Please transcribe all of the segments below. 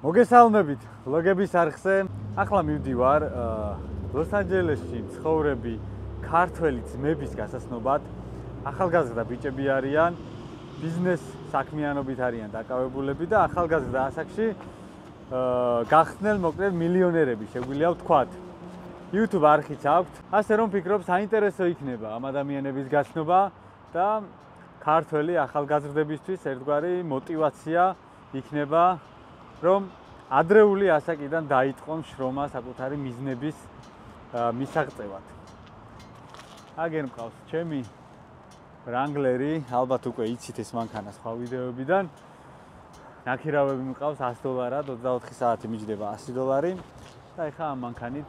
მოგესალმებით ბლოგების არხზე. ახლა მივდივარ ლოს-ანჯელესში მცხოვრები ქართველი ძმების გასაცნობად. ახალგაზრდა ბიჭები არიან, ბიზნეს საქმიანობით არიან დაკავებულები და ახალგაზრდა ასაკში გახსნელ მოკლედ მილიონერები შეგვიძლია ვთქვათ. YouTube არხიც აქვთ, ასე რომ ფიქრობ საინტერესო იქნება ამ ადამიანების გაცნობა და ქართველი ახალგაზრდებისთვის ერთგვარი მოტივაცია იქნება, რომ ადრეული ასაკიდან დაიწყონ შრომა საკუთარი მიზნების მისაღწევად. აგერ მყავს ჩემი რანგლერი, ალბათ უკვე იცით ეს მანქანა სხვა ვიდეოებიდან. ნაქირავები მყავს $100-ად, 24 საათი მიჯდება $100 და ეხლა ამ მანქანით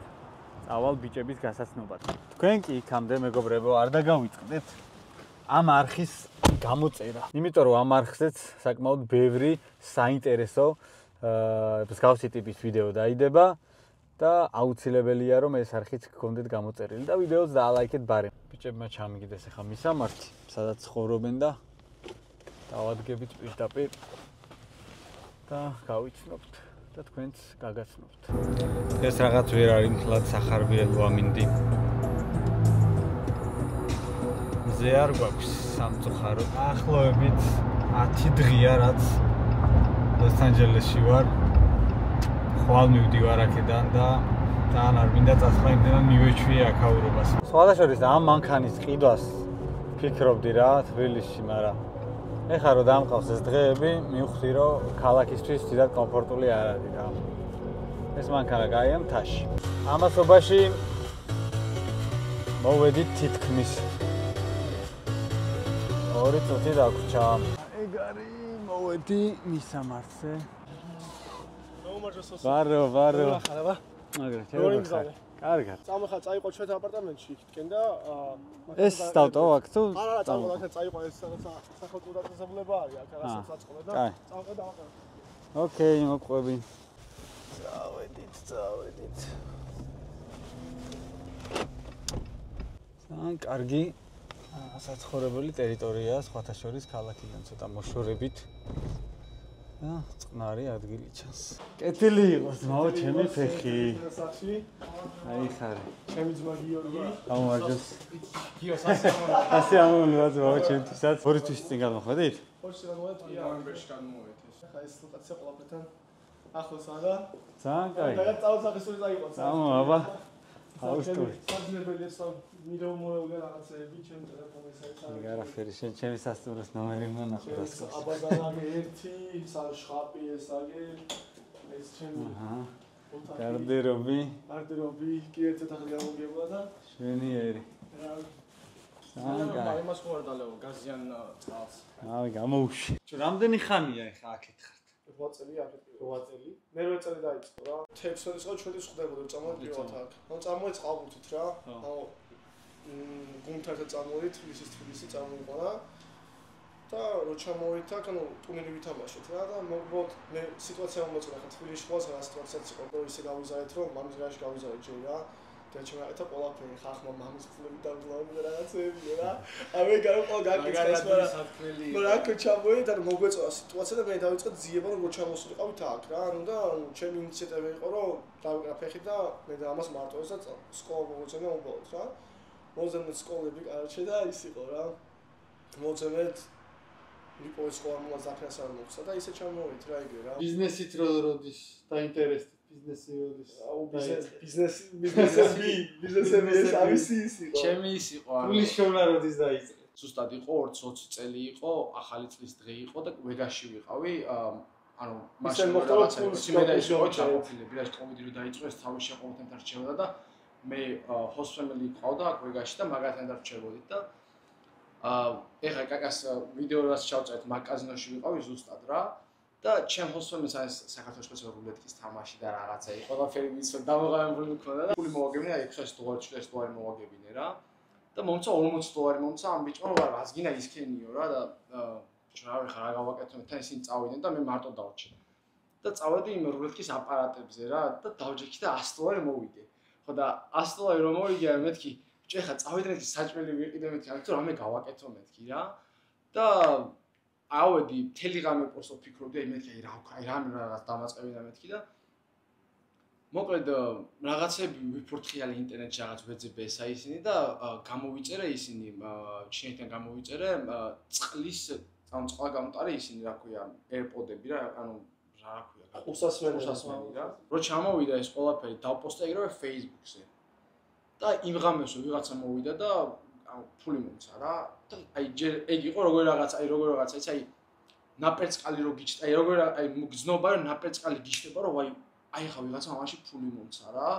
წავალ ბიჭების გასაცნობად. თქვენ კი იქამდე მეგობრებო არ დაგავიწყდეთ ამ არხის გამოწერა. იმიტომ რომ ამ არხზეც საკმაოდ ბევრი საინტერესო მსგავსი ტიპის ვიდეო დაიდება და აუცილებელია რომ ეს არხიც გქონდეთ გამოწერილი და ვიდეოც დაალაიქეთ ბარემ. ბიჭებმა ჩამიგდეს ახლა მისამართი, სადაც ცხოვრობენ და დავადგებით პირდაპირ და გავიცნობთ და თქვენც გაგაცნობთ. ეს რაღაც ვერ არის მთლად სახარბიელო ამინდი. მზე არ გვაქვს სამწუხარო. ახლოვებით 10 დღეა რაც ლოს-ანჯელესში ვარ. ხვალ მივდივარ აქედან და თან არ მინდა წასვლა, იმდენად მივეჩვიე აქაურობას. სხვადასხვა ამ მანქანის ყიდვას ფიქრობდი რა თბილისში, მაგრამ ეხლა რომ დამყავს ეს დღეები, მივხვდი რომ ქალაქისთვის დიდად კომფორტული არ არის რა. ეს მანქანა გაია მთაში. ამასობაში მოვედით თითქმის 2 წუთი დაგვრჩა. ეგ არის მოვედი მისამართზე. ვარო. მაგრამ შეიძლება. კარგად. წამოხა წაიყო ჩვენ აპარტამენტში იქითკენ და ეს დავტოვო აქ თუ? არა, წამოხა წაიყო ეს სახელმწიფო დაწესებულება არის აქ რასაც საწყობე და წავყე დავაყენე. ოკეი, მოყვები. წავედით. ძალიან კარგი საცხოვრებელი ტერიტორია, სხვათა შორის ქალაქიდან ცოტა მოშორებით. და წყნარი ადგილი ჩანს. კეთილი იყოს, მაო, ჩემი ფეხი. აი ხარი. ჩემი ძმა გიორგი. გამარჯოს. გიოს ასე ამონված მაო, ჩემთვისაც. ორი თვის წინ გადმოხვედით? ორი წინ გადმოვედი, ნოემბერში გადმოვედი. ახლა ეს სიტუაცია ყველაფერთან ახლოსაა და ძალიან კაი. და წავსახესური წაიყო. წამო, აბა. აუსტური. საძინებელი ეს მიდომოეულე რაღაცეები ჩემ ტელეფონზე საერთოდ. ეგ არაფერი, შენ ჩემი სასტუმროს ნომერი უნდა ნახოს. აბაზანამი 1, შხაპი ეს აგე. ეს ჩემი. აჰა. გარდერობი. კი ერთად ახლა გამოგებულა და შვენიერი. ძალიან კაი. იმას ხო არ დალეო გაზიან წყალს. აი, გამოუში. რამდენი ხანია ეხა აქეთ ხართ? 8 წელი აქეთ. 8 წელი. მე 8 წელი დაიწყო რა. 6 წელს ჩვენ ვხვდებოდით წამოვიდეთ აქ. ანუ წამოვიდეთ ყავბუთით რა. ანუ გუნდთან წამოვიდეთ თბილისში წამოვიყო რა. და რო ჩამოვიდეთ აქ, ანუ ტურნირი ვითამაშეთ რა და მოგბოთ მე სიტუაცია მომწონდა ხა თბილისში ყავს რა სიტუაციაც იყო და ისე გავიზარეთ რომ მამის გარშე გავიზარეთ ჯერ რა. და ჩემაკეთა ყველაფერი ხახმა მამის ფულები დაგვლავდა რაღაცეებია რა. ამე გარკვეულ გაკეთეს მაგრამ აქ ჩამოვიდეთ და მოგვეწოა სიტუაცია და მე დავიწყე ძიება რომ ჩამოსულიყავით აქ რა. ანუ და ჩემი ინიციატივა იყო რომ დავიკრა ფეხი და მე და ამას მარტოეს და სკოლა მოვუწევი უბრალოდ რა. მოვუწევი სკოლები კარჩე და ის იყო რა. მოვუწევეთ იყო სკოლა მომაზაქრას არ მოხდა და ისე ჩამოვიდეთ რა იგივე რა. ბიზნესით როდის დაინტერესდი? ბიზნესი როდის? ბიზნესები ეს ამისი ის იყო. ჩემი ის იყო. ფულის შოვნა როდის დაიწყე? ზუსტად იყო 20 წელი იყო, ახალი წლის დღე იყო და ვეგაში ვიყავი. ანუ მაშინ რაღაცა მე და ის იყო ჩამოფილები რა კოვიდი რო დაიწყო ეს თავის შეყოლთან დარჩებოდა და მე host family ყავდა აქ ვეგაში და მაგათთან დარჩებოდით და ეხა კაკას ვიდეო რაც ჩავწერეთ მაგაზინოში ვიყავი ზუსტად რა და ჩემ host family-ს აი საქართველოს სპეციალური რულეტკის თამაში და რაღაცა იყო ყველაფერი ის დამოღებული მქონდა და ფული მოვაგებინე აი $6 $7 მოვაგებინე რა და მომცა $40 მომცა ამ ბიჭმა რა რას გინდა ისქენიო რა და რავი ხარ რა გავაკეთო თან ისინი წავიდნენ და მე მარტო დავჭი და წავედი იმ რულეტკის აპარატებზე რა და დავჯექი და $100 მოვიდე ხო და $100 რომ მოვიგე მეთქი ბიჭო ეხა წავიდეთ საჭმელი ვიყიდე მეთქი აი თუ რამე გავაკეთო მეთქი რა და ავედი მთელი ღამე პოსტო ფიქრობდი აი მეთქი აი რა რაღაც დამაწყებინა მეთქი და მოკლედ რაღაცები ვიფურთხიალი ინტერნეტში რაღაც ვეძებე ესა ისინი და გამოვიწერე ისინი ჩინეთიდან გამოვიწერე წყლის წყლა გამოტარე ისინი რა ქვია AirPod-ები რა ანუ რა ქვია ხუსასმენი რა რო ჩამოვიდა ეს ყველაფერი დავპოსტე ეგრევე Facebook-ზე და იმ ღამესო ვიღაცა მოვიდა და ფული მომცა რა და აი ჯერ ეგ იყო როგორ რაღაცა იცი აი ნაპერწკალი რო გიჩნდა აი როგორ აი მგზნობა რომ ნაპერწკალი გიჩნდება რომ აი ხა ვიღაცა მაშინ ფული მომცა რა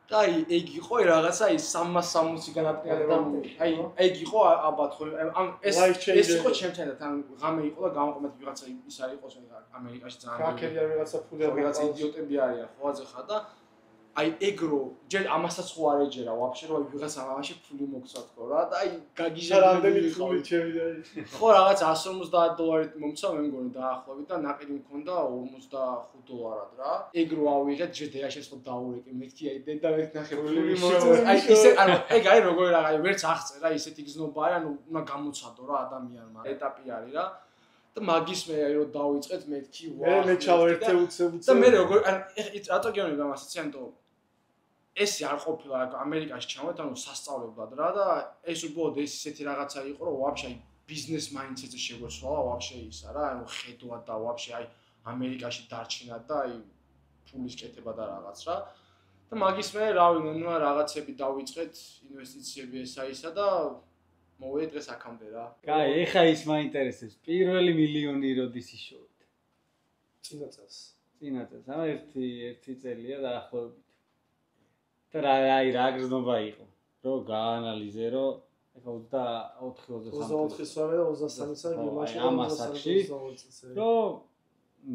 და აი ეგ იყო რაღაცა აი 360 განაპირობა აი ეგ იყო ალბათ ხო ამ ეს იყო ჩემთან და თან ღამე იყო და გამოვყმეთ ვიღაცა ის არის იყოს ამერიკაში ძალიან რაკერია ვიღაცა ფული ვიღაცა იდიოტები არიან ხო აზე ხა და აი ეგრო ჯერ ამასაც ხო არ ეჯერა ვაფშე რომ ვიღაცა მაშინ ფული მოგცა თქო რა და აი გაგიჟარამდენი ფული ჩემი ხო რაღაც $150 მომცა მე მგონი დაახლოებით და ნაყიდი მქონდა $45 რა ეგრო ავიღეთ ჯერ დეაშენს ხო დაურეკე მეთქი აი დედა მე ნახე ფული მომცა აი ისე ანუ ეგ აი როგორ რა აი ვერც აღწერა ისეთი გზნობა არა ანუ უნდა გამოცადო რა ადამიანმა ეტაპი არის რა და მაგის მე აი რომ დავიწყეთ მეთქი ვა მე ჩავერთე უცებ და მე როგორ ანუ რატო გეუბნები ამასაც ანუ ეს არ ყოფილა ამერიკაში ჩამოვედი ანუ სასწავლებლად რა და ეს უბრალოდ ეს ისეთი რაღაცა იყო რომ ვაფშე ბიზნეს მაინდსეტზე შეგვეცვალა ვაფშე ისა რა ანუ ხედვა და ვაფშე აი ამერიკაში დარჩენა და აი ფულის კეთება და რაღაც რა და მაგის მე რავი ნუ რაღაცები დავიწყეთ ინვესტიციები ესა ისა და მოვედი დღეს აქამდე რა კაი ეხა ის მაინტერესებს პირველი მილიონი როდის იშოვეთ წინა წელს ანუ ერთი წელია დაახლოებით და რა გზნობა იყო რომ გაანალიზე რომ ეხა 24-23 სვამე და 23 წელი გიმაში ამ ასაკში რომ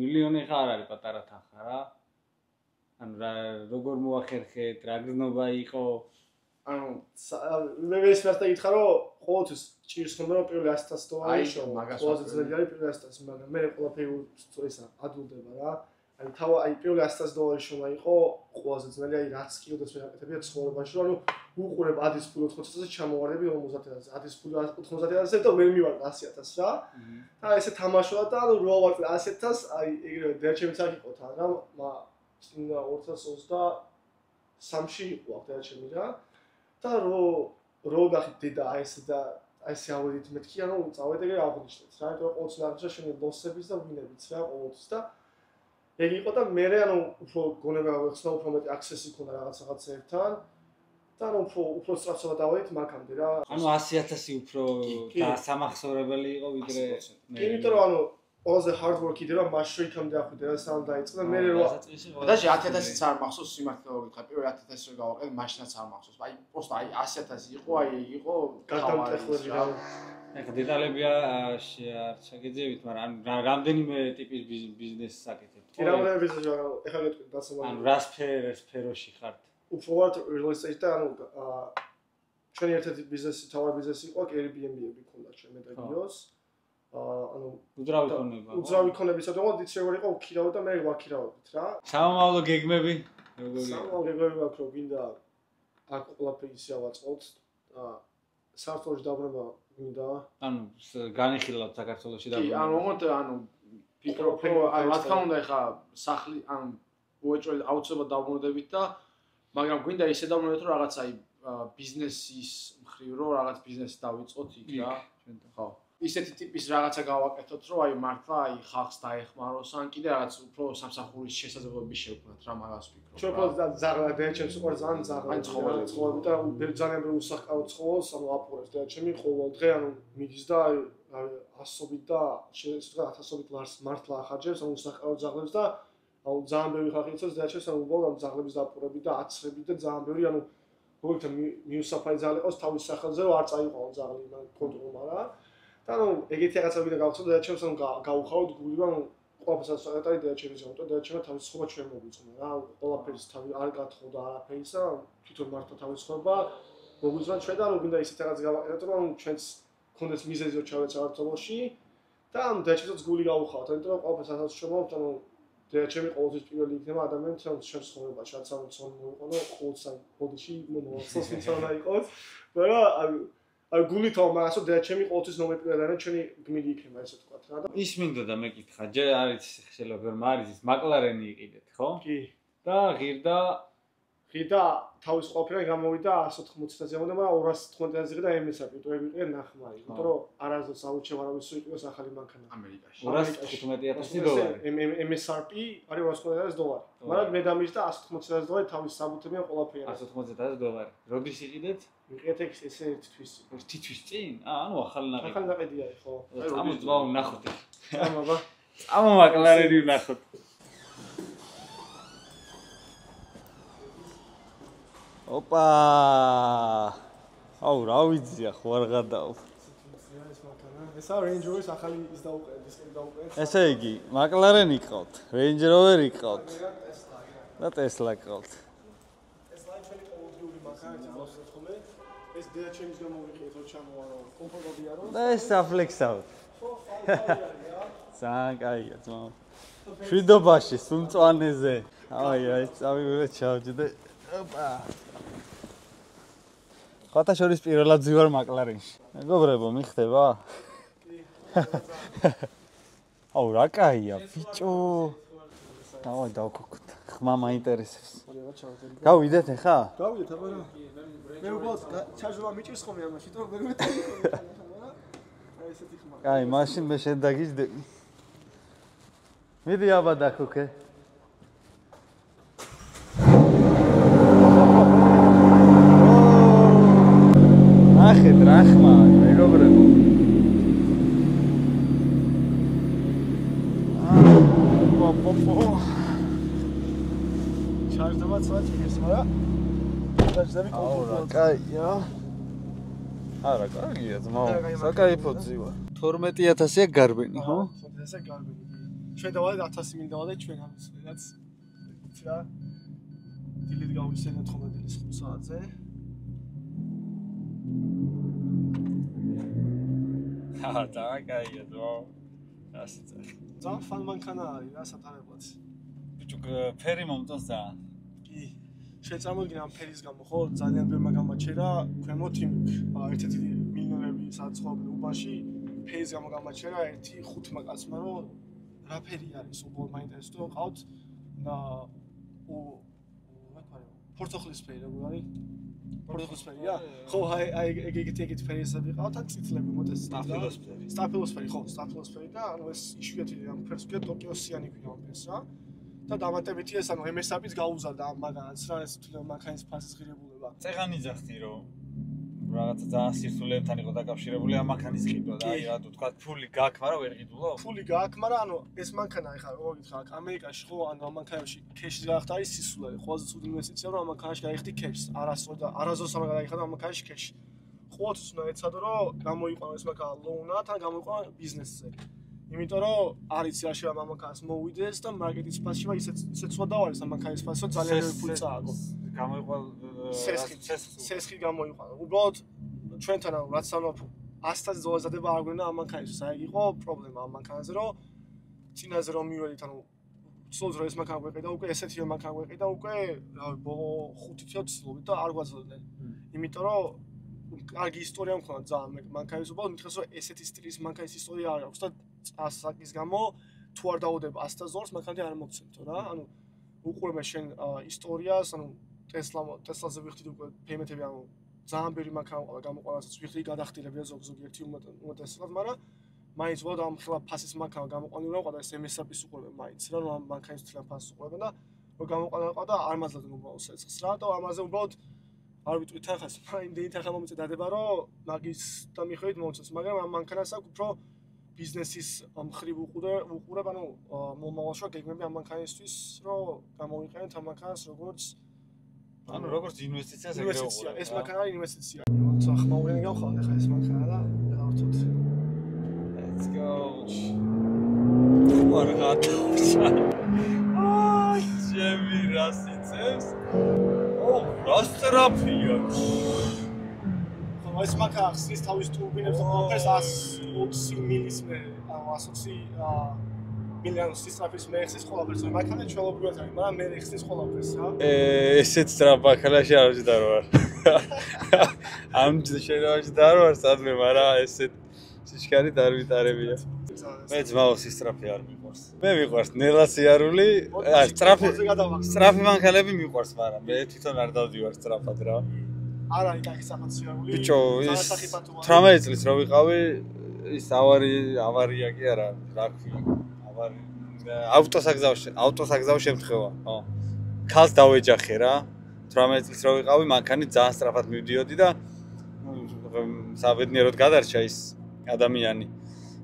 მილიონი ხარ არის პატარა თანხა რა ანუ როგორ მოახერხეთ რა გზნობა იყო ანუ მე ვესმართა გითხრა რომ ყოველთვის ჭირს ხომ რომ პირველი $100,000 იშო ყველაზე ძნელი არის პირველი $100,000 მაგრამ მე ყველაფერი ისა ადულდება რა აი თავა აი პირველი $100,000 შომა იყო ყველაზე ძნელი აი რაც კიდევ მე აკეთებია ცხოვრებაში რომ ანუ უყურებ ადის ფული 80,000-ზე ჩამოვარდები 50,000-ზე ადის ფული 90,000-ზე და ვერ მივარ 100,000 რა და ესე თამაშობ და ანუ რო ვარ 100,000 აი ეგრევე დერჩემიც არ იყო თან რა წინა 2023-ში იყო დერჩემი რა და რო ნახეთ დედა აი ესე და აი ესე ავედით მეთქი ანუ წავედი ეგრე აღნიშნეთ რა იმიტომ ყოველთვის ნახე შენი ლოსების და ვინებიც რა ყოველთვის და ეგ იყო და მე ანუ უფრო გონება ვეხსნა უფრო მეტი აქსესი ქონდა რაღაცებთან და ანუ უფრო სწრაფად დავედით მაგამდე რა ანუ 100,000 უფრო დასამახსოვრებელი იყო ვიდრე მე იმიტომ რომ ანუ ყველაზე hard work-ი და მაშინ იქამდე ახვიდე რა სამ დაიწყე და მე რო დაში 10,000-იც არ მახსოვს სიმართლე რომ გითხრა პირველი 10,000 რო გავაყენე მაშინაც არ მახსოვს აი პოსტა აი 100,000 იყო აი იყო გადამტეხული რა ეხა დეტალები არ შეგეძებით მაგრამ რამდენიმე ტიპის ბიზნესს აკეთებთ კი რამდენიმე ბიზნესი ეხა გეტყვი დასამალ ანუ რა სფეროში ხართ უფრო ვარ real estate და ანუ ჩვენი ერთ-ერთი ბიზნესი თავარი ბიზნესი იყო Airbnb-ები ქონდა ჩემ მეტაგიოს ანუ უძრავი ქონებისა და მოდი შეიძლება იყო უქირავ და მე ვაქირავდით რა სამომავლო გეგმები როგორია სამომავლო გეგმები მაქვს რომ გინდა აქ ყველაფერი ისე ავაწყოთ საქართველოში დაბრუნება გინდა ანუ განიხილავთ საქართველოში დაბრუნება კი ანუ ოღონდ ანუ ფიქრობ რომ აი რა თქმა უნდა ეხა სახლი ანუ უეჭველი აუცილებლად დაბრუნდებით და მაგრამ გვინდა ისე დაბრუნდეთ რომ რაღაც აი ბიზნესის მხრივ რომ რაღაც ბიზნესი დავიწყოთ იქ რა ხო ისეთი ტიპის რაღაცა გავაკეთოთ, რომ აი მართლა აი ხალხს დაეხმაროს, ან კიდე რაღაც უფრო სამსახურის შესაძლებლობები შევქმნათ რა მაგას ვფიქრობ. ჩვენ პროცესად ზაღლა დეჩემს უყურს ძალიან ზაღლა. აი ცხოვრები და ძალიან ბევრი უსახკარო ცხოვრობს, ანუ აპურებს დეჩემი ყოველ დღე ანუ მიდის და აი ასობით და შეიძლება 1000-ობით მართლა ახარჯებს ანუ უსახკარო ზაღლებს და ანუ ძალიან ბევრი ხალხი იცავს დეჩემს ანუ უბრალოდ ზაღლების დაპურები და აცრები და ძალიან ბევრი ანუ როგორც მიუსაფარი ზაღლი ყავს თავის სახელზე რომ არ წაიყვანო ზაღლი მან კონტროლმა რა. და ანუ ეგეთი რაღაცები და გავხსოვთ და ჩემს ანუ გავუხავთ გული რომ ყველაფერს საკეთარი და ჩემს ამიტომ და ჩემს თავის ხობა ჩვენ მოგვიწონა რა ყველაფერს თავი არ გათხოვდა არაფერისა თვითონ მართლა თავის ხობა მოგვიწონა ჩვენ და ანუ გინდა ისეთ რაღაც გავაკეთოთ რომ ჩვენს კონდეს მიზეზი რო ჩავეც არწოლში და ანუ და ჩემს გული გავუხავთ იმიტომ რომ ყველაფერს ასაც შემოვთ ანუ და ჩემი ყოველთვის პირველი იქნება ადამიანს რომ ჩემს ხობაში რაც ამ ცონ მოიყვანო ყოველთვის ბოდიში მომავალს ვინც უნდა იყოს მაგრამ ანუ აი გულითო მაგასო და ჩემი ყოველთვის ნომერპირადან ჩვენი გმირი იქნება ესე ვთქვათ რა და ის მინდა და მეკითხა ჯერ არის შეიძლება რომ არის ის მაკლარენი იყიდეთ ხო? კი და ღირდა თავის ყოფილი გამოვიდა 180-ზე ამოდა მაგრამ 290-ზე და MS-ი ტუები ყიდე ნახმარი იმიტომ რომ არასდროს აუჩევ არავის იყოს ახალი მანქანა ამერიკაში 215,000 დოლარი MSRP არის $290 მაგრამ მე დამიჯდა $180,000 თავის საბუთებია ყველაფერი 180,000 დოლარი როდის იყიდეთ? ვიყიდეთ ესე ერთი თვის წინ? ანუ ახალი ნაყიდია ხო წამო ძმა ვნახოთ წამობა წამო მაკლარენი ვნახოთ ოპა აუ რა ვიცია ხო არ გადაო ეს Range Rover-ის ახალი ის დაუყენეთ ესე იგი მაკლარენი ყავთ Range Rover-ი ყავთ და Tesla ყავთ Tesla ჩვენი ყოველდღიური მანქანა თვითონ ეს დედა ჩემს გამოვიყიდეთ რომ ჩამოვარო კომფორტებია რომ და ეს საფლექსავთ ძალიან კაია ძმა შვიდობაში სუნწვანეზე აი წავივიდე ჩავჯდე ოპა ხათა შორის პირველად ძივარ მაკლარენში მეგობრებო მიხდება აუ რა კაია ბიჭო დავაი დავქოქოთ ხმა მაინტერესებს გავიდეთ ახლა გავიდეთ აბა რა მე უბრალოდ ჩარჯვა მიჭირს ხოლმე ამაში თო ვერ მეტყვი აი ესეთი ხმა კაი მაშინ მე შენ დაგიჯდები მიდი აბა დაქოქე ნახეთ რა ხმა მეგობრებო ჩარჯდება წაჭირს მაგრამ ჩარჯდები კომფორტულად კაია არა კარგია ძმაო საკაიფო ძივა 12,000-ია გარბენი ხო? ესე გარბენი ჩვენ დავალეთ 1000 მინდა და ჩვენ ამის რაც რა დილით გავისენოთ ხოლმე დილის 5 საათზე და კაია ძმაო ასეც ძალიან ფან მანქანა არის რა სათანადოდ ბიჭო ფერი მომწონს ძალიან კი შეწამოდგინე ამ ფერის გამო ხო ძალიან ბევრმა გამაჩერა ქვემოთ იმ ერთ-ერთი მილიონები საცხოვრებელ უბანში ფერის გამო გამაჩერა ერთი 5 კაცმა რომ რა ფერი არის უბრალოდ მაინტერესებს თუ ყავთ და პორტოხლის ფერი როგორ არის პორტოხლის ფერია ხო აი ეგეთი ფერისები ყავთ ან წითლები მოდეს სტაფილოს ფერი ხო სტაფილოს ფერი და ანუ ეს იშვიათი ამ ფერს ვქეთ ტოკიოსიანი ქვია ამ ფერს რა და დამატებითი ეს ანუ MSRP-ს გაუზარდა ამ მაგანაც რა ეს თვითონ მანქანის ფასის ღირებულება წეღანი ძახთი რომ რაღაცა ძალიან სირთულეებთან იყო დაკავშირებული ამ მანქანის ყიდვა და აი რა თქვა ფული გაქვს მაგრამ ვერ ყიდულო ფული გაქვს მაგრამ ანუ ეს მანქანა ეხლა როგორ გითხრა აქ ამერიკაში ხო ანუ ამ მანქანაში ქეშის გაახდა არის სისულელე ყველაზე ცუდი ინვესტიცია რომ ამ მანქანაში გაიხდი ქეშს არასდროს არ გაიხდა ამ მანქანაში ქეში ყოველთვის უნდა ეცადო რომ გამოიყვანო ეს მანქანა ლოუნად ან გამოიყვანო ბიზნესზე იმიტომ რომ არის რაში ამ მანქანას მოვიდეს და მარკეტინგის ფასში ისეთ სხვა დავარის ამ მანქანის ფასი ძალიან ბევრი ფული წააგო გამოიყვანო სესხი გამოიყვანო უბრალოდ ჩვენთან რაც ანუ 100,000 დოლარს დადება არ გვენა ამ მანქანისთვის აი იყო პრობლემა ამ მანქანაზე რომ წინაზე რომ მივედით ანუ ცდილობთ რომ ეს მანქანა გვეყიდა უკვე ესეთი მანქანა გვეყიდა უკვე რავი ბოლო 5 თვეა ცდილობთ და არ გვაძლევდნენ იმიტომ რომ კარგი ისტორია მქონდა ძალიან მანქანის უბრალოდ მითხეს რომ ესეთი სტილის მანქანის ისტორია არ აქვს და ასაკის გამო თუ არ დაუდება 100,000 დოლარს მანქანები არ მოგცემთო რა ანუ უყურებ შენ ისტორიას ანუ ტესლაზე ვიხდით უკვე ფემეთები ანუ ძალიან ბევრი მანქანა ყავდა გამოყვანასაც ვიხდით გადახდილებია ზოგიერთი უმეტესად მაგრამ მაინც ვარ ამ ხელა ფასის მანქანა გამოყვანილი რა ყავდა ეს MSRP-ს უყურებ მაინც რა რომ ამ მანქანის თლიან ფასს უყურებენ და რომ გამოყვანილი ყავდა არ მაძლევდნენ უბრალოდ სეცხს რა და ამაზე უბრალოდ არ ვიტყვი თანხას იმდენი თანხა მომწე დადება რომ მაგის და მიხედვით მომწეს მაგრამ ამ მანქანას აქვს უფრო ბიზნესის მხრივ უყურებ ანუ მომავალში გეგმები ამ მანქანისთვის რომ გამოვიყენოთ ამ მანქანას როგორც ანუ როგორც ინვესტიციას ეგრევე უყურებ ეს მანქანა არის ინვესტიცია თქო ხმაურენი გავხალთ ახლა ეს მანქანა და გავარწოთ let's go მარღათა აი ჩემი რასიცებს რასტრაფია ხო ეს მანქანა ხსნის თავის ტურბინებს და ყველაფერს 120 მილის მე 120 მილიანოს სისწრაფის მე ხსის ყველაფერს, მანქანა ჩვეულებრივად არის, მაგრამ მე ხსის ყველაფერს რა. ესეც ტრაბაქალაში არ ვჯდარ ვარ. ამ შერავაში დარ ვარ სადმე, მაგრამ ესეთ სიშკარი არ ვიტარებია. მე ძმაო სისწრაფი არ მიყვარს. მე მიყვარს ნელა სიარული, სწრაფი მანქანები მიყვარს, მაგრამ მე თვითონ არ დავდივარ სწრაფად რა. არ არის კაკი საფაციარული. ბიჭო, ის 18 წლის რო ვიყავი, ის ავარია კი არა, რა ქვია, ავტოსაგზაო შემთხვევა, ხო. ქალს დავეჯახე რა. 18 წლის რო ვიყავი, მანქანით ძალიან სწრაფად მივდიოდი და საბედნიეროდ გადარჩა ის ადამიანი.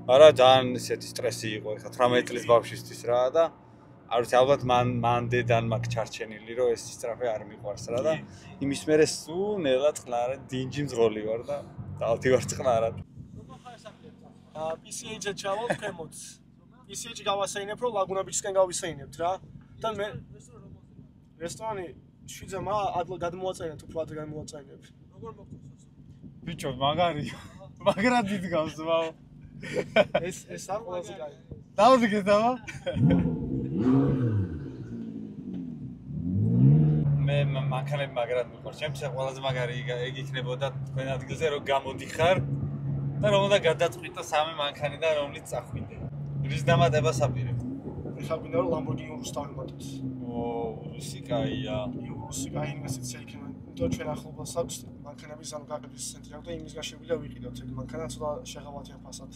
მაგრამ ძალიან ისეთი სტრესი იყო, ეხლა 18 წლის ბავშვისთვის რა და არ ვიცი, ალბათ მან დედან მაქვს ჩარჩენილი, რომ ეს სწრაფი არ მიყვარს რა და იმის მერე სულ ნელა წყნარად დინჯი მძღოლი ვარ და დავდივარ წყნარად. PCH-ზე ჩავალ ქვემოთ. PCH გავასეინებ, რომ ლაგუნა ბიჩისკენ გავისეინებთ რა. და მე რესტორანი შვიძე ადლ გადმოაწეინებ, უფრო ადრე გადმოაწეინებ. როგორ მოგწონს? ბიჭო, მაგრად დიდგავს ვაო. ეს არ ყველაზე კაი. დავდგე დავა. მე მანქანები მაგრად მიყვარს. ჩემთვის ყველაზე მაგარი ეგ იქნებოდა თქვენ ადგილზე რომ გამოდიხარ და რომ უნდა გადაწყვიტო სამი მანქანიდან რომლიც წახვიდე. რის დამატებას აპირებ. ეხლა გვინდა რომ Lamborghini Urus დავიმატოთ. Urusi კაია. Urusi კაი ინვესტიცია იქნება. იმიტომ ჩვენ ახლობას აქვს მანქანების ანუ გაყიდვის ცენტრი აქვს და იმის გაშებია ვიყიდოთ ეგ მანქანა ცოტა შეღავათიან ფასად.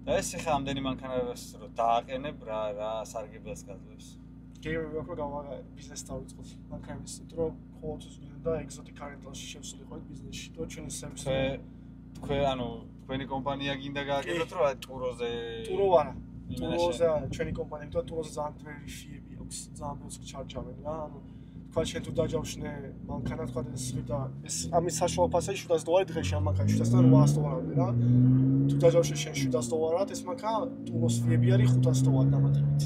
და ეს ხა ამდენი მანქანას რო დააყენებ რა სარგებლას გაძლევს. გეიმები აქვს რომ ბიზნესი დავიწყოთ მანქანების ცენტრო ყოველთვის გვინდა ეგზოტიკ რენტალში შევსულიყო ბიზნესში. და ჩვენი სერვისი თქვენი კომპანია გინდა გააკეთოთ რომ ტუროზე ტურო არა. ტუროზე ჩვენი კომპანია და ტუროზე ძალიან ძველი ფიები აქვს. ძალიან ბევრს ჩარჯავენ რა. ანუ თქვა შენ თუ დაჯავშნე მანქანა თქვა ეს ამის საშუალო ფასი $700 დღეში ამ მანქანა $700 რა. თუ დაჯავშნე შენ $700 ეს მანქანა ტუროს ფიები არის $500 დამატებით.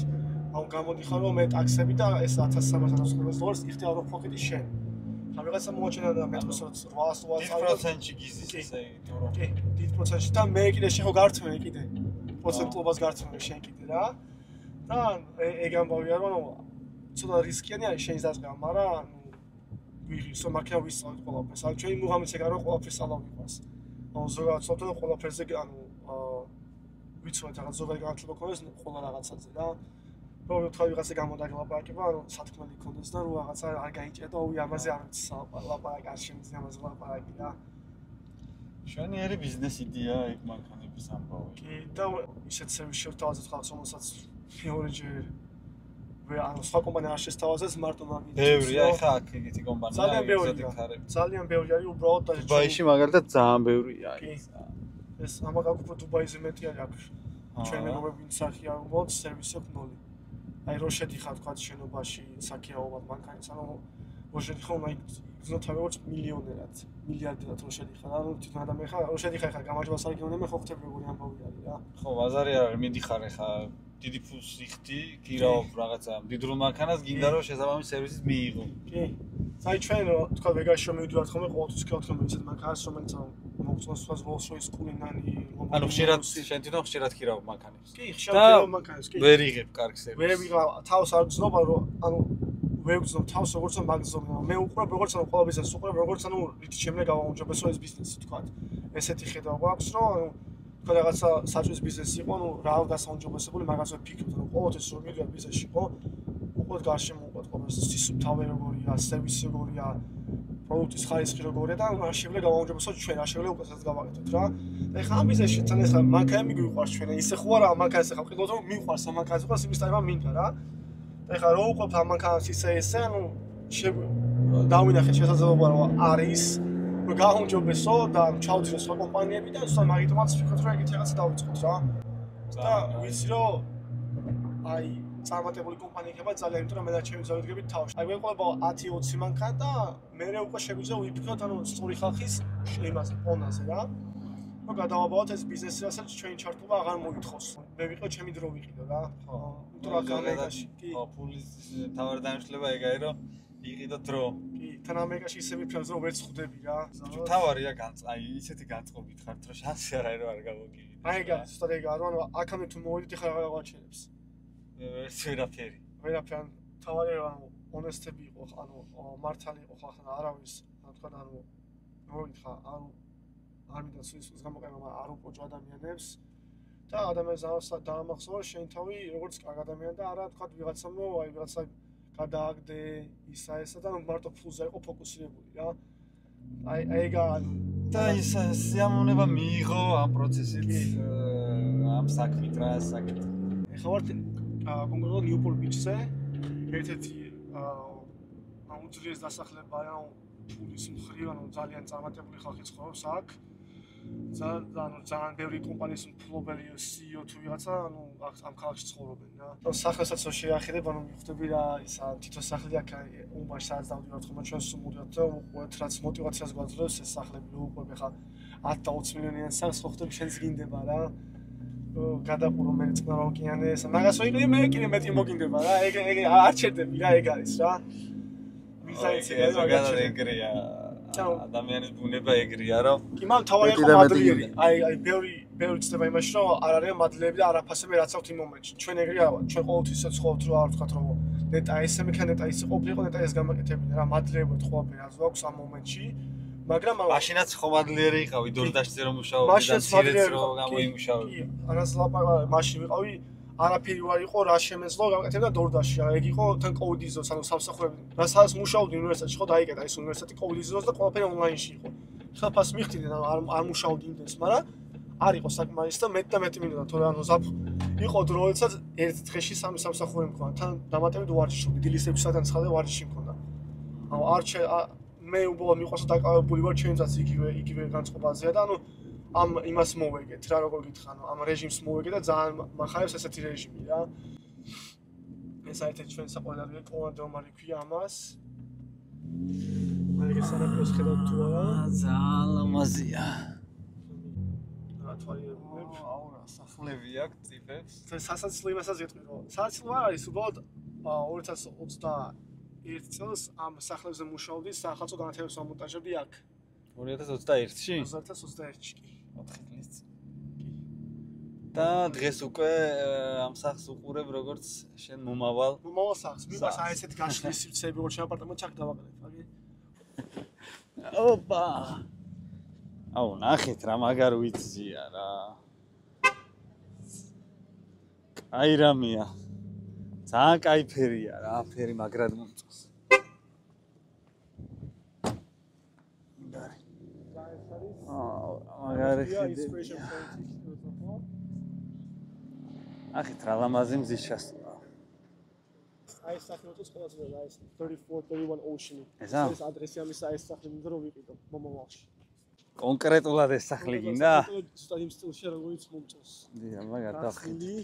აუ გამოდიხარ რომ მე ტაქსები და ეს $1300 იხდი აუ ფოკეტი შენ. ხა ვიღაცა მოაჩენა და მე თვითონ $800 1%-ში გიზის ესე ტურო. კი, დიდ პროცენტში და მე კიდე შეხო გართმევი კიდე. პროცენტულობას გართმევი შენ კიდე რა. და ეგ ამბავია რომ ცოტა რისკიანი არის შენ დაწვა, მაგრამ ანუ ვიღის რომ მაქნა ვისწავლეთ ყველაფერს. ანუ ჩვენი მუღამიც ეგ არის ყველაფერს ალავიყვას. ანუ ზოგადად ცოტა ყველაფერზე ანუ ვიცოდეთ რაღაც ზოგადად განათლება ქონდეს ყველა რაღაცაზე რა. რომ თქვა ვიღაცა გამოდაგლაპარაკება, ანუ სათქმელი ქონდეს და რო რაღაცა არ გაიჭერდა, ოი ამაზე არ ვიცი ლაპარაკი, არ შემიძლია ამაზე ლაპარაკი რა. შვენიერი ბიზნეს იდეა იქ მანქანების ამბავი. კი, და ისეთ სერვისს შევთავაზეთ ხალხს, რომელსაც მეორეჯერ ანუ სხვა კომპანია არ შესთავაზეს, მარტო მაგით. ბევრია, ხა აქ ეგეთი კომპანია. ძალიან ბევრი არის უბრალოდ და დუბაიში მაგალითად ძალიან ბევრია ის. ეს ამაგაკ უფრო დუბაიზე მეტი არის აქ. ჩვენ მეგობრები სახია უბრალოდ სერვისი აქვს ნოლი. აი რო შედიხარ თქვა შენობაში საქიაობად მანქანის ანუ რო შედიხარ უნდა იქნოთავე როგორც მილიონერად მილიარდერად რო შედიხარ ანუ თვითონ ადამიანი ხარ რო შედიხარ ხარ გამარჯვებას არ გიგონე მე ხო ხვდები როგორი ამბავი არის რა ხო ბაზარი არ არის მიდიხარ ხა დიდი ფულს იხდი გირავ რაღაცა მდიდრულ მანქანას გინდა რომ შესაბამის სერვისით მიიღო კი აი ჩვენ რო თქვა ვეგაში რომ მივიდივართ ხოლმე ყოველთვის ქავთ ხოლმე ისეთ მანქანას რომელიც მოგწონს სხვა Rolls Royce კულინანი ანუ ხშირად შენ თვითონ ხშირად ქირავ მანქანებს კი ხშირად ქირავ მანქანებს კი ვერ იღებ კარგ სერვისს ვერ ვიღავ თავს არ გზნობა რომ ანუ ვერ გზნობ თავს როგორც მაგზნობ მე უყურებ როგორც ანუ ყველა ბიზნესს უყურებ როგორც ანუ რითი შემიძლია გავაუმჯობესო ეს ბიზნესი თქვა ესეთი ხედავ აქვს რომ ანუ თქვა რაღაცა საჭვის ბიზნესი იყო ანუ რა გასაუმჯობესებული მაგას ვფიქრობ ანუ ყოველთვის რომ მივიდივარ ბიზნესში ხო უყურებ გარშემო უყურებ ყოველთვის სისუფთავე როგორია სერვისი როგორია პროდუქტის ხარისხი როგორია და არ შეგვიძლია გავაუმჯობესოთ ჩვენ არ შეგვიძლია უკეთესად გავაკეთოთ რა და ეხლა ამ ბიზნესში თან ეხლა მანქანები გვიყვარს ჩვენ ისე ხო არა მანქანას ეხლა ვყიდოთ რომ მიყვარს ამ მანქანას უყურს იმის ტაიმა მინდა რა და ეხლა რო უყურებ ამ მანქანას ისე ანუ დავინახეთ შესაძლებლობა რომ არის რომ გავაუმჯობესო და ჩავძინო სხვა კომპანიები და უბრალოდ მაგიტომაც ვფიქრობ რომ ეგეთი რაღაცა დავიწყოთ რა და ვიცი რომ აი წარმატებული კომპანია იქნება ძალიან იმიტომ რომ მე და ჩემი ზოგადად თავში. აი ვეყოლება 10-20 მანქანა და მე უკვე შეგვიძლია ვიფიქროთ ანუ სწორი ხალხის იმაზე პონაზე რა. რომ გადავაბავოთ ეს ბიზნესი რასაც ჩვენი ჩართულობა აღარ მოითხოვს. მე ვიყო ჩემი დრო ვიყიდო რა. ხო. იმიტომ რომ ამერიკაში კი. ხო ფულის თავარი დანიშნულება ეგ არის რომ იყიდო დრო. კი, თან ამერიკაში ისე ვიფიქრობ რომ ვერც ხვდები რა. თავარია აი ისეთი განწყობით ხართ რომ შანსი არ არის რომ არ გავოგივიდე. აი ეგ არის, ზუსტად ეგ არის, ანუ აქამდე თუ მოვიდით ხარ აღარ გავაჩენებს. ვერაფერი. ვერაფერი თავარი ანუ ონესტები იყო, ანუ მართალი იყო ხალხთან არავის, თქვა ანუ მოიქხა, ანუ არ მინდა სულ გამოყენება არ უყოჭ ადამიანებს და ადამიანს დაამახსოვრა შენ თავი როგორც კარგ ადამიანი და არა თქვა ვიღაცამ რომ აი ვიღაცა გადააგდე ისა და მარტო ფულზე იყო ფოკუსირებული რა. აი ეგა და ის სიამოვნება მიიღო ამ პროცესით ამ საქმით რა საკეთ. ეხლა ვარ კონკრეტულად ნიუპორტ ბიჩზე ერთ-ერთი უძლიერეს დასახლება რა ფულის მხრივ ანუ ძალიან წარმატებული ხალხი ცხოვრობს აქ. ძალიან ბევრი კომპანიის მფლობელი CEO თუ ვიღაცა ანუ ამ ქალაქში ცხოვრობენ რა. სახლებსაც რო შეახერებ ანუ მიხვდები რა ისა თვითონ სახლი აქ უმაში სადაც დავდივართ ხომ ჩვენ სულ მოდივართ და უყურებთ რაც мотиваციას გვაძლევს ეს სახლები რო უყურებ ხა 10 და 20 მილიონიან სახლს ხო ხდები შენს გინდება რა. გადაყურო მე წყნა რა ოკეანეს მაგას ვიყიდე მე კიდე მეტი მოგინდება რა ეგ არ ჩერდები რა ეგ არის რა. ვიზაიცი ზოგადად ეგრეა. ადამიანის ბუნება ეგრეა რომ კი მან თავარი იყო მადლიერი აი ბევრი ცდება იმაში რომ არ არის მადლიები და არაფასები რაც აქვს იმ მომენტში ჩვენ ეგრე არა ჩვენ ყოველთვის ცხოვრობთ რომ არ ვთქვათ რომ ნეტა ესე მექანა ნეტა ისე ყოფილიყო ნეტა ეს გამაკეთებინა რა მადლიები ვართ ყველაფერი რაც აქვს ამ მომენტში მაგრამ მაშინაც ხო მადლიერი იყავი დორდაშზე რომ მუშაობდი და ცირეც რომ გამოიმუშავე კი არას ლაპარაკი მაშინ ვიყავი არაფერი ვარ იყო რა შემეძლო გამაკეთებდა დორდაში რა ეგ იყო თან კოვიდის დროს ანუ სამსახურები რა სადაც მუშაობდი უნივერსიტეტში ხო დაიკეტა ეს უნივერსიტეტი კოვიდის დროს და ყველაფერი ონლაინში იყო ხელფას მიხდიდნენ არ მუშაობდი იმდენს მაგრამ არ იყო საკმარისი და მეტი მინდოდა თორე ანუ იყო დრო როდესაც ერთ დღეში სამი სამსახური მქონდა თან დამატებით ვარჯიშობდი დილისებში საათან ცხადე ვარჯიში მქონდა ანუ მე უბრალოდ მიყვარს დაკავებული ვარ ჩემსაც იგივე განწყობაზეა და ანუ ამ იმას მოვეგეთ რა როგორ გითხრა ანუ ამ რეჟიმს მოვეგეთ და ძალიან მახარებს ესეთი რეჟიმი რა ეს ერთ-ერთი ჩვენ საყოველთაო კომანდომარი ქვია ამას მაგის სანაპიროს ხედავთ თუ არა ძალიან ლამაზია რა თვალი აურა სახლები აქვს ტიპებს სასაცილო იმასაც გეტყვი რომ სასაცილო არ არის უბრალოდ 2021 წელს ამ სახლებზე მუშაობდი სახალხო განათლების მომონტაჟებდი აქ 2021-ში 2021-ში კი 4 წლის წინ და დღეს უკვე ამ სახლს უყურებ როგორც შენ მომავალ სახლს მიყვარს აი ესეთი გაშლის სივრცეები როგორ შენ აპარტამენტში აქ დავაყენებ აგი ოპა აუ ნახეთ რა მაგარ ვიცია რა აი რამია ძალიან კაი ფერია რა ფერი მაგრად მომწონს მაგარი ახეთ რა ლამაზი მზის შესვლა აი სახელმწიფოს ყველაზე რა ეს 3431 Ocean ეს ადრესი ამის აი სახლი მინდა რომ ვიყიდო მომავალში კონკრეტულად ეს სახლი გინდა ზუსტად იმ სტილში როგორც მომწონს დიახ მაგარ დავხდი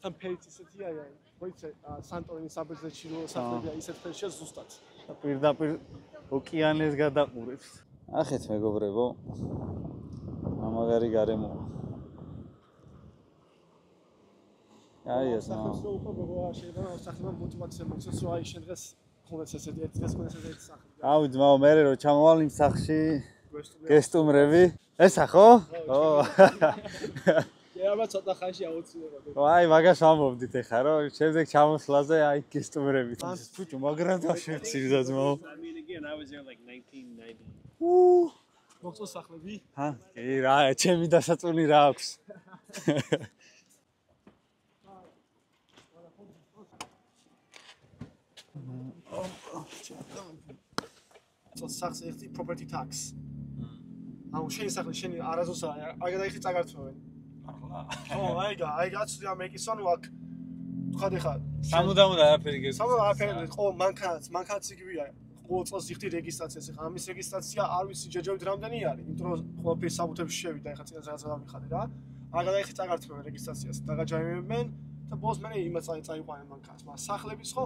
თან ფეიცი ისეთი აი მოიცე სანტორინის საბერძნეთში რო სახლებია ისეთ ფერშია ზუსტად და პირდაპირ ოკეანეს გადაყურებს ახეთ მეგობრებო ამაგარი გარემო აი ეს ნო შეიძლება სახლებმა мотиваცია მოწეს რომ აი შენ დღეს ხონდეს ესეთი ერთ დღეს ხონდეს ესეთი სახლი აუ ძმაო მე რო ჩამოვალ იმ სახლში გესტუმრები ესა ხო? ო აბა ცოტა ხანში აუცილებლად. აი მაგას ამბობდით ეხა რომ შემდეგ ჩამოსვლაზე აი გესტუმრებით. ფუჭო მაგრად ვაშევცი დაძმაო. I mean again I was there like 1990. მოწოს სახლები? ჰა, კი რა, ჩემი დასაწუნი რა აქვს. სახლს ერთი property tax. აუ შენი სახლი შენი არაზოს აი გადაიხი წაგართმევენ. ხო, აი გაცვდი ამერიკის ანუ აქ თქვა ხა სამუდამოდ არაფერი გესწრაფვა. სამუდამოდ არაფერი ხო მანქანაც იგივეა. ყოველ წელს იხდი რეგისტრაციას ხა ამის რეგისტრაცია არ ვიცი ჯერჯერობით რამდენი არის, იმიტომ რომ ყველაფერი საბუთებში შევიდა ხა წინას რაღაც დავიხადე რა. აი გადაიხი წაგართმევენ რეგისტრაციას, დაგაჯაიმებენ და ბოლოს მე იმას წაიყვანენ მანქანას, მაგრამ სახლების ხო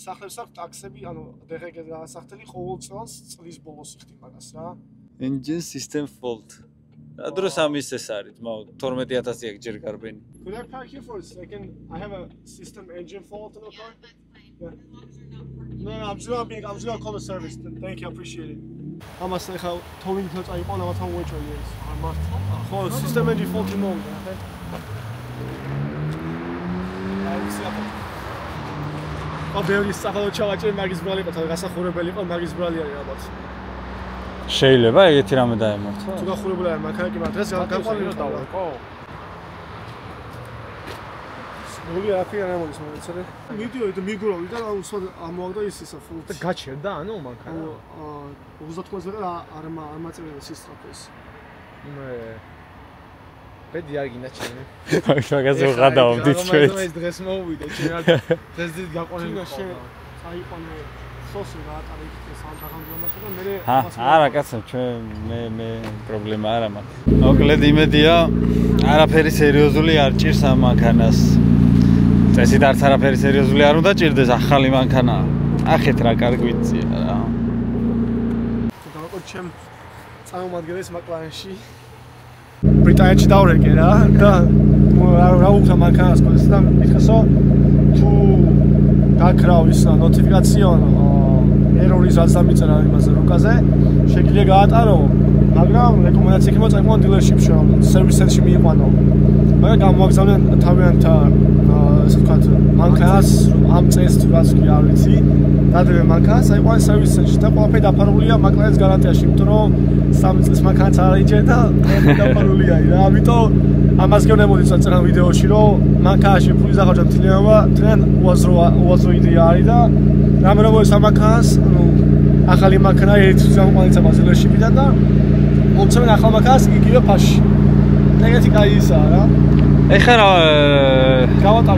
სახლებს აქვს ტაქსები, ანუ დღე გადასახდელი ყოველ წელს წლის ბოლოს იხდი მაგას რა. Engine system fault. Adros amis ეს არის, მაო 12000 აქ ჯერ გარბენი. Could I park here for a second? I have a system engine fault in the car. Yeah. No, I'm just gonna call the service. Thank you, I appreciate it. ამას ახლა towing თო წაიყვან ამათან უეჭველი ეს. ხო, system engine fault იმოვიდა, ხე? აი, ბევრი საფალო ჩავაჭრე მაგის ბრალი იყო, თან გასახურებელი იყო, მაგის ბრალი არის ალბათ. შეიძლება ეგეთი რამე დაემართო? თუ გახურებული არ მანქანა კი მაგრამ დღეს გაყვანილი დავყო. ნული აფი არ ამოდის მომეცადე. მიდიოდი და მიგურავდი და ამოვაგდა ის ისა ფულ. და გაჩერდა ანუ მანქანა? 35 მეტრი არ მაწერია სისტრაფეს. ბედი არ გინდა ჩემი. მაგაზე ვღადავდით ჩვენ. ეს დღეს მოვიდა ჩვენ დღეს დიდ გაყვანილი შენ აიყვანე სოსი გაატარე ის ალდაღამბლომასა და მე არა კაცო ჩვენ მე პრობლემა არა მაქვს. მოკლედ იმედია არაფერი სერიოზული არ ჭირს ამ მანქანას. წესით არც არაფერი სერიოზული არ უნდა ჭირდეს ახალი მანქანა. ახეთ რა კარგი ვიცია რა. დავყო ჩემ წარმომადგენლის McLaren-ში ბრიტანეთში დავრეკე რა და რა უხდა მანქანას ყოლეს და მითხესო თუ გაქრავ ის ნოტიფიკაციონ ერორის რაც დამიწერა იმაზე რუკაზე შეგიძლია გაატარო მაგრამ რეკომენდაცია იქნება წაიყვანო დილერშიპში რომ სერვის ცენტრში მიიყვანო მაგრამ გამოგზავნენ თავიანთა ასე ვთქვათ მანქანას ამ წეს თუ რაც კი არ ვიცი დადევენ მანქანას აიყვანე სერვის ცენტრში და ყველაფერი დაფარულია McLaren-ის გარანტიაში იმიტომ რომ 3 წლის მანქანაც არ იჭერდა და დაფარულია რა ამიტომ ამას კი უნდა მოდიწყოთ წერან ვიდეოში რომ მანქანაში ფულის დახარჯვა მთლიან უაზრო იდეა არის და რამე როგორც ამ მანქანას ანუ ახალი მანქანა ერთ წამყვანიცა ბაზილერშიპიდან და მომცემენ ახალ მანქანას იგივე ფასში ეგეთი კაი ისაა რა ეხლა რა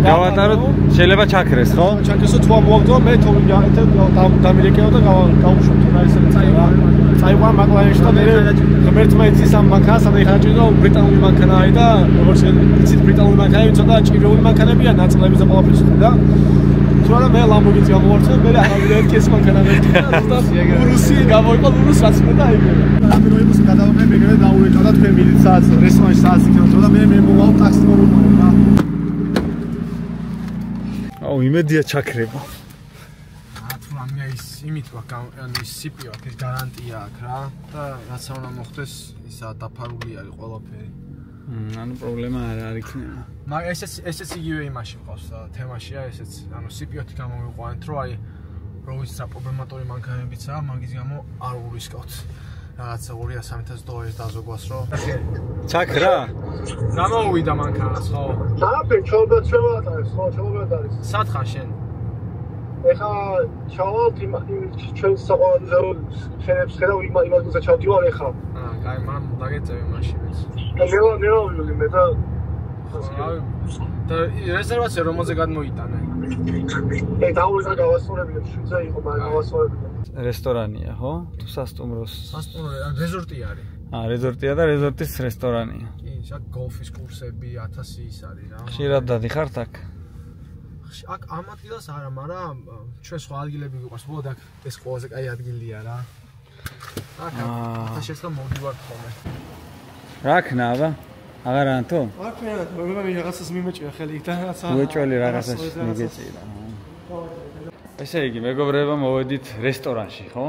გავატაროთ შეიძლება ჩაქრეს ხო? ჩაქრესო თუ ამოვაგდო მე თო დამილეკეო და გავუშვებთ რა ისე წაიყვან McLaren-ში და მე ღმერთმა იცის ამ მანქანას და ეხლა ჭირდა ბრიტანული მანქანა არის და როგორც იცით ბრიტანული მანქანები ცოტა ჭირეული მანქანებია ნაწილების და ყველაფრის და თუ არა მე Lamborghini გამოვარჩა მე აღარ ეს მანქანა მერტა და რუსი გამოიყო რუს რაც მე და ეგრევე რამე რო იყოს გადავყე მეგრე დაურეკა და თქვენ მილიცაც რესტორანში სადაც იქნება და მე მოვალ ტაქსი მოვუყარო რა აუ იმედია ჩაქრება თუ რამე ის იმით ვაკ ანუ ის CPU აქ ეს გარანტია აქვს რა და რაც უნდა მოხდეს ისა დაფარული არის ყველაფერი ანუ პრობლემა არ იქნება. მაგრამ ესეც იგივე იმაში ყავს თემაშია ესეც ანუ CPU-ით გამოვიყვანეთ რომ აი რო ის რა პრობლემატური მანქანებიცაა მაგის გამო არ ურისკავთ რაღაცა 200-3000 დაზოგვას რო ჩაქრა? რა მოვიდა მანქანას ხო? ჩაფე ჩავატარეს ხო ჩავატარეს არის სათხარ შენ ეხა ჩავალთ ჩვენ საყოველთაო შენებს ხედავ იმას ჩავდივარ ეხა კაი მან დაგეწევი მაშინაც ნელა მე და და რეზერვაცია რომელზე გადმოიტანე? დაურეკა გავასწორებია შვიცე იყო მაგრამ გავასწორებია რესტორანია ხო? თუ სასტუმროს რეზორტი არის. რეზორტია და რეზორტის რესტორანია. კი, აქ გოლფის კურსები 1000 ის არის რა. ხშირად დადიხართ აქ? აქ ამ ადგილას არა, მაგრამ ჩვენ სხვა ადგილები გვიყვარს. ბოლოდ აქ ეს ყველაზე კაი ადგილია რა. აქ ახლა მოვიდივართ ხოლმე. რა ქნა აბა? აღარ ანთო? არ ქნა, მე რაღაცას მიმეჭია ხელი და რაღაცა. უეჭველი რაღაცას მიგეჭირა. ესე იგი, მეგობრებო, მოვედით რესტორანში, ხო?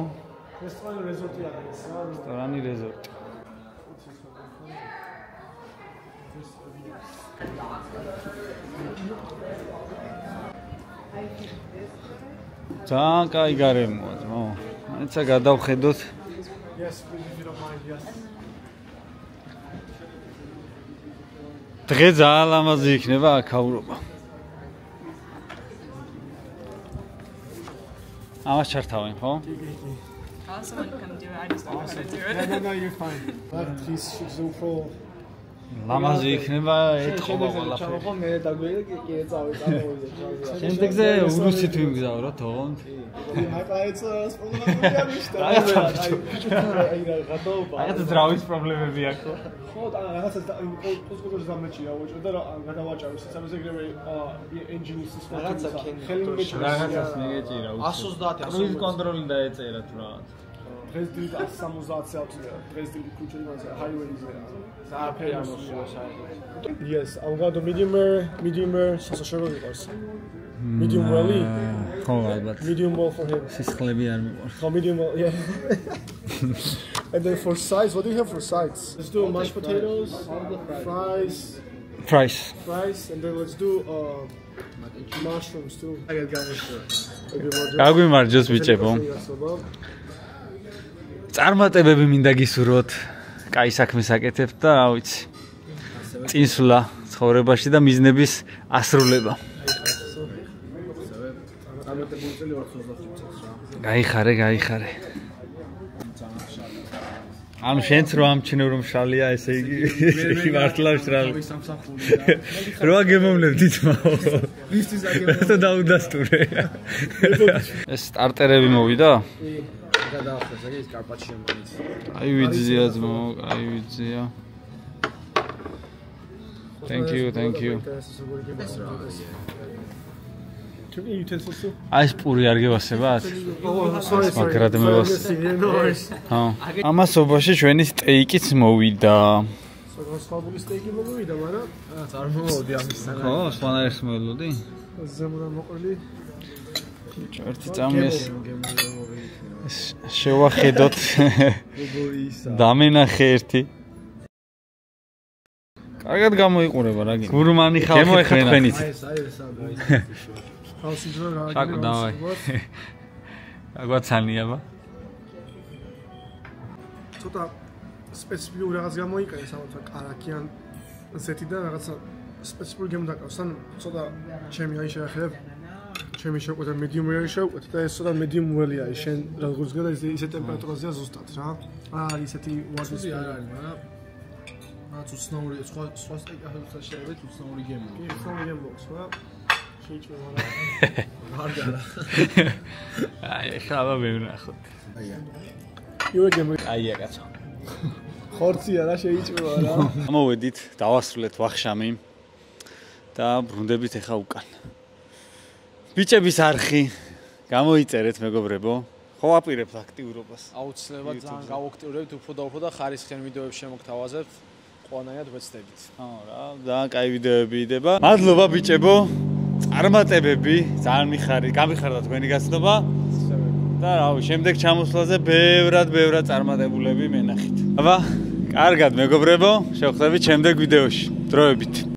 რესტორანი რეზორტი არის რა. რესტორანი რეზორტი. ძალიან კაი გარემოა, ძმო. მაინცა გადავხედოთ. Yes, please if you don't mind, yes. დღე ძალიან ლამაზი იქნება აქაურობა. ამას ჩართავენ, ხო? Someone come do it. I just don't know how to do it. No, you're fine. But please should go. ლამაზი იქნება ეთხოვა ყველაფერი. ჩავახო მე დაგვიგი კი წავიდე. შემდეგზე ურუსით ვიმგზავროთ, თողოთ. მაგაიცას პრობლემები აი გადაობა. აი ეს ძრავის პრობლემები აქვს. ხო და რაღაცა კუსკუს დამეჭია უჭო და გადავაჭარო სიცამეს ეგრევე ენჯინის ის რაღაცა ხელი მეჭირა. რაღაცას მიგეჭირა. 130 კრუიზ კონტროლი დაეწერა თუ რაღაც. დღეს დილით 170 ავწია. დღეს დილით ქუჩა იმაზე ჰაივეიზე. სააფერი ამოსულა საერთოდ. Yes, I'm going to medium rare სასაშორო იყავს. Medium well-ი? ხო, ალბათ. Medium well for him. სისხლები არ მიყვარს. ხო, medium well, yeah. And then for sides, what do you have for sides? Let's do mashed potatoes, fries, Price. and then let's do Mushrooms too. აგერ გამოშვა. გაგვიმარჯოს ბიჭებო. წარმატებები მინდა გისურვოთ. კაი საქმეს აკეთებთ და რა ვიცი. წინსვლა ცხოვრებაში და მიზნების ასრულება. გაიხარე. ამ შენც რო ამჩნევ რომ შალია, ესე იგი მართლა შრალი. რა გემოვნებდით მაო? ვისთვის აგემოვნებდით? და დაუდასტურე. ეს სტარტერები მოვიდა? გადაახდეს, ეგ ის კარპატში მომიც. აი ვიძია ძმო, აი ვიძია. Thank you. აი პური არ გევასებათ? მაგრამ მე ვას. ჰა. ამასობაში ჩვენი სტეიკიც მოვიდა. საგანსხვავებული სტეიკი მოვიდა, მაგრამ წარმოვიდი ამისთან. ხო, სპანაერს მოელოდი? ზემოდან მოყოლი. ერთი წამის შევახედოთ. დამენახე ერთი. კარგად გამოიყურება რა გინდა. გურმანი ხალხი თქვენით. ხალხი ძრო რა გინდა. აკუ დავაი. აგვაცანიაბა. ცოტა სპეციფიკური რაღაც გამოიყენეს, ამათა კარაკიან ზეთიდან რაღაცა სპეციფიკური გემდაკავს. ან ცოტა ჩემი აი შეახებ. ჩემი შეკვეთა medium rare შეკვეთა და ეს ცოტა medium well-ია ის შენ როგორც გედა ისე ტემპერატურაზეა ზუსტად რა. არის ისეთი ვარდის არ არის, მაგრამ რაც უცნაური სხვა სტეიკასაც შეიძლება უცნაური გემო. კი, უცნაური გემოks, მაგრამ შეიძლება რა. მარგარა. აი, ხავა მევნახოთ. იურე გემო. აია კაცო. ხორცია რა შეიძლება რა. მოვედით, დავასრულეთ ვახშამი და ბრუნდებით ახლა უკან. ბიჭების არხი გამოიწერეთ მეგობრებო. ხო აპირებთ აქტიურობას. აუცილებლად ძალიან გავაქტიურებთ უფრო და ხარისხიან ვიდეოებს შემოგთავაზებთ. ყველანაირად ვეცდებით. ხო რა, ძალიან კაი ვიდეოები იდება. მადლობა ბიჭებო. წარმატებები, ძალიან გამიხარდა თქვენი გაცნობა. და რავი, შემდეგ ჩამოსვლაზე ბევრად წარმატებულები მენახით. აბა, კარგად მეგობრებო, შევხვდებით შემდეგ ვიდეოში. დროებით.